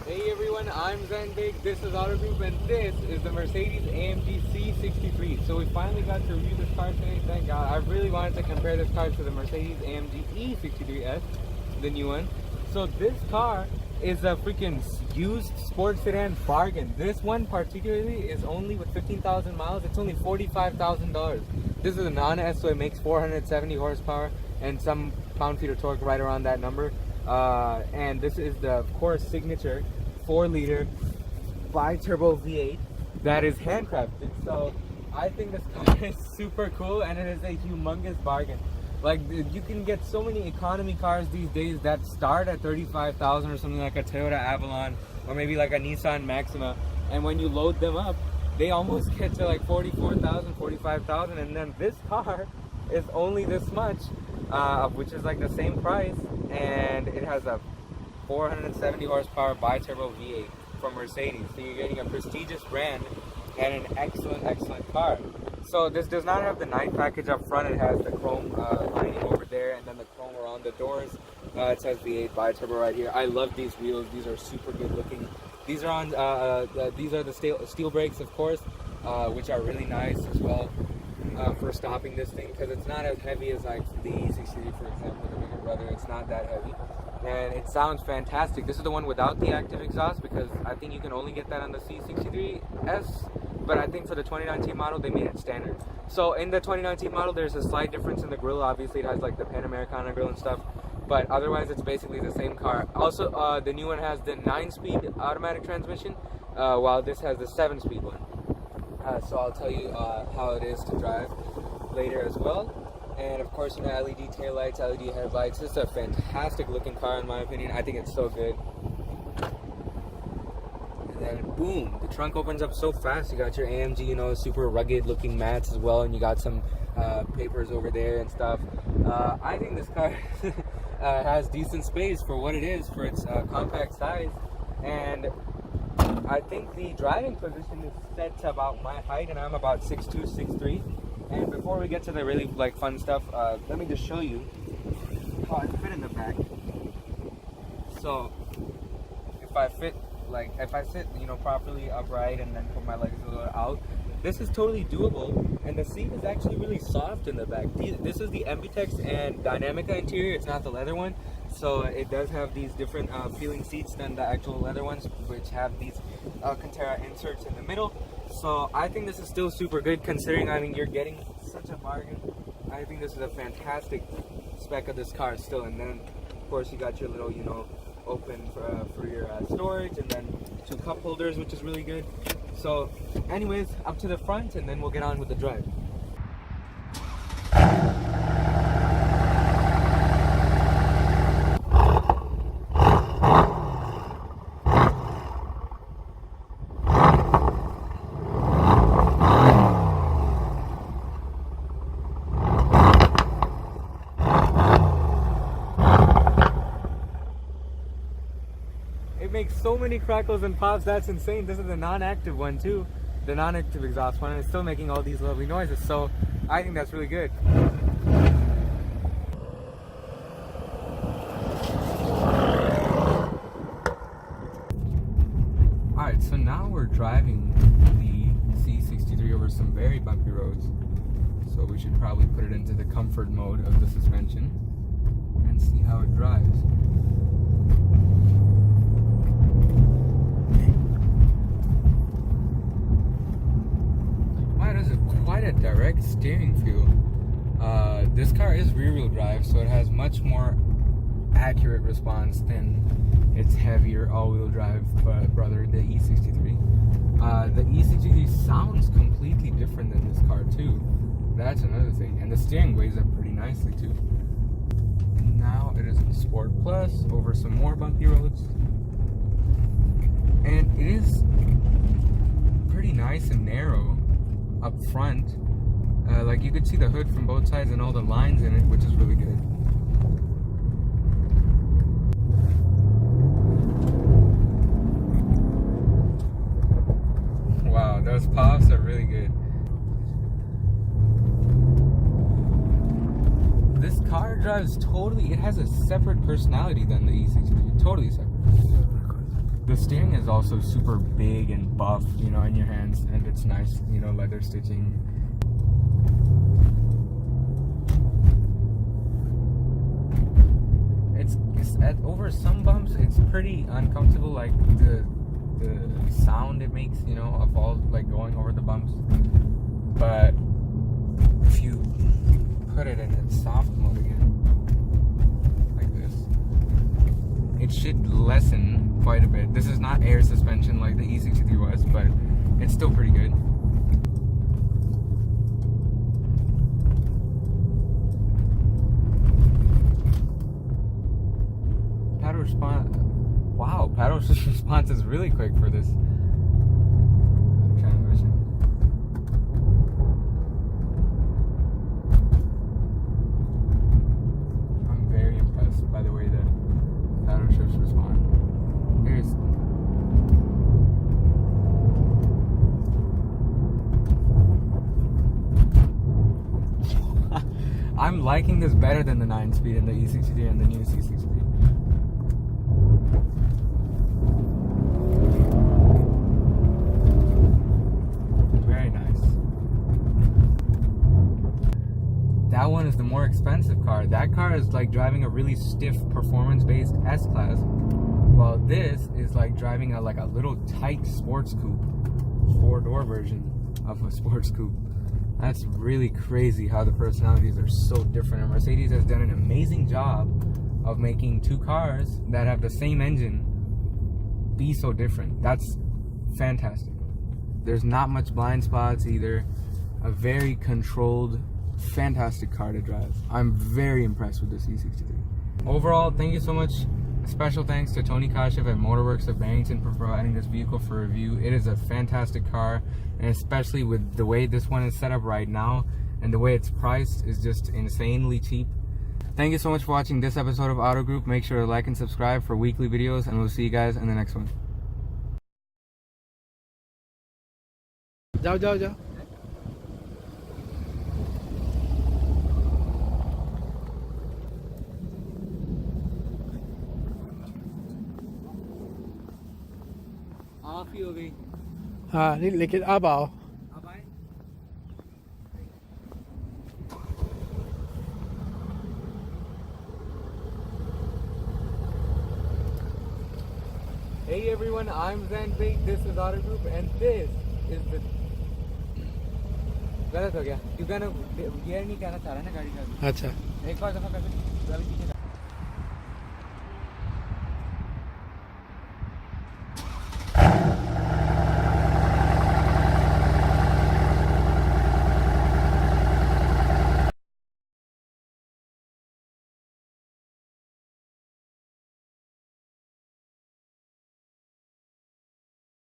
Hey everyone, I'm Zain Baig, this is Auto Group, and this is the Mercedes-AMG C63. So we finally got to review this car today, thank God. I really wanted to compare this car to the Mercedes-AMG E63S, the new one. So this car is a freaking used sports sedan bargain. This one particularly is only with 15,000 miles, it's only $45,000. This is a non-S, so it makes 470 horsepower and some pound-feet of torque right around that number. And this is the, of course, signature 4-liter bi-turbo V8 that is handcrafted. So I think this car is super cool, and it is a humongous bargain. Like, you can get so many economy cars these days that start at 35,000 or something, like a Toyota Avalon or maybe like a Nissan Maxima, and when you load them up they almost get to like 44,000, 45,000, and then this car is only this much, which is like the same price, and it has a 470 horsepower bi-turbo V8 from Mercedes. So you're getting a prestigious brand and an excellent car. So this does not have the night package up front. It has the chrome lining over there, and then the chrome around the doors. It says V8 bi-turbo right here. I love these wheels. These are super good looking. These are on. These are the steel brakes, of course, which are really nice as well for stopping this thing, because it's not as heavy as like the E63, for example, the bigger brother. It's not that heavy, and it sounds fantastic. This is the one without the active exhaust, because I think you can only get that on the C63S. But I think for the 2019 model, they made it standard. So in the 2019 model, there's a slight difference in the grille. Obviously, it has like the Pan Americana grille and stuff. But otherwise, it's basically the same car. Also, the new one has the 9-speed automatic transmission, while this has the 7-speed one. So I'll tell you how it is to drive later as well. And of course, LED taillights, LED headlights. This is a fantastic looking car in my opinion. I think it's so good. And then boom, the trunk opens up so fast. You got your AMG, super rugged looking mats as well, and you got some papers over there and stuff. I think this car has decent space for what it is, for its compact size, and I think the driving position is set to about my height, and I'm about 6'2", 6'3". And before we get to the really fun stuff, let me just show you how I fit in the back. So if I sit properly upright and then put my legs a little out, this is totally doable, and the seat is actually really soft in the back. This is the Ambitex and Dynamica interior. It's not the leather one, so it does have these different feeling seats than the actual leather ones, which have these Alcantara inserts in the middle. So I think this is still super good, considering you're getting such a bargain. I think this is a fantastic spec of this car still. And then of course you got your little open for your storage, and then 2 cup holders, which is really good. So anyways, up to the front, and then we'll get on with the drive. It makes so many crackles and pops, that's insane. This is the non-active one too, the non-active exhaust one, and it's still making all these lovely noises, so I think that's really good. Alright, so now we're driving the C63 over some very bumpy roads, so we should probably put it into the comfort mode of the suspension and see how it drives. Quite a direct steering feel. This car is rear-wheel drive, so it has much more accurate response than its heavier all-wheel drive brother, the E63. The E63 sounds completely different than this car too. That's another thing. And the steering weighs up pretty nicely too. Now it is in Sport Plus over some more bumpy roads, and it is pretty nice and narrow up front. Like, you could see the hood from both sides and all the lines in it, which is really good. Wow, those pops are really good. This car drives totally, it has a separate personality than the E63, totally separate. The steering is also super big and buff, you know, in your hands, and it's nice, you know, leather stitching. It's over some bumps, it's pretty uncomfortable, like the sound it makes, you know, of all like going over the bumps. But if you put it in its soft mode again, like this, it should lessen quite a bit. This is not air suspension like the E63 was, but it's still pretty good. Paddle response, wow, paddle response is really quick for this transmission. I'm very impressed by the way that paddle shifts respond. I'm liking this better than the 9-speed and the E63 and the new C63. Very nice. That one is the more expensive car. That car is like driving a really stiff performance-based S-Class, while this is like driving a little tight sports coupe, 4-door version of a sports coupe. That's really crazy how the personalities are so different. And Mercedes has done an amazing job of making two cars that have the same engine be so different. That's fantastic. There's not much blind spots either. A very controlled, fantastic car to drive. I'm very impressed with this E63. Overall, thank you so much. Special thanks to Tony Kashev at Motor Werks Barrington for providing this vehicle for review. It is a fantastic car, and especially with the way this one is set up right now and the way it's priced is just insanely cheap. Thank you so much for watching this episode of Auto Group. Make sure to like and subscribe for weekly videos, and we'll see you guys in the next one. जाओ of ही हो गई। हाँ नहीं, लेकिन अब आओ। अब आए? Hey everyone, I'm Zain Baig. This is Auto Group, and this is the गलत हो गया क्योंकि ना गियर नहीं कहना चाह रहा ना गाड़ी का। अच्छा एक बार दफा कर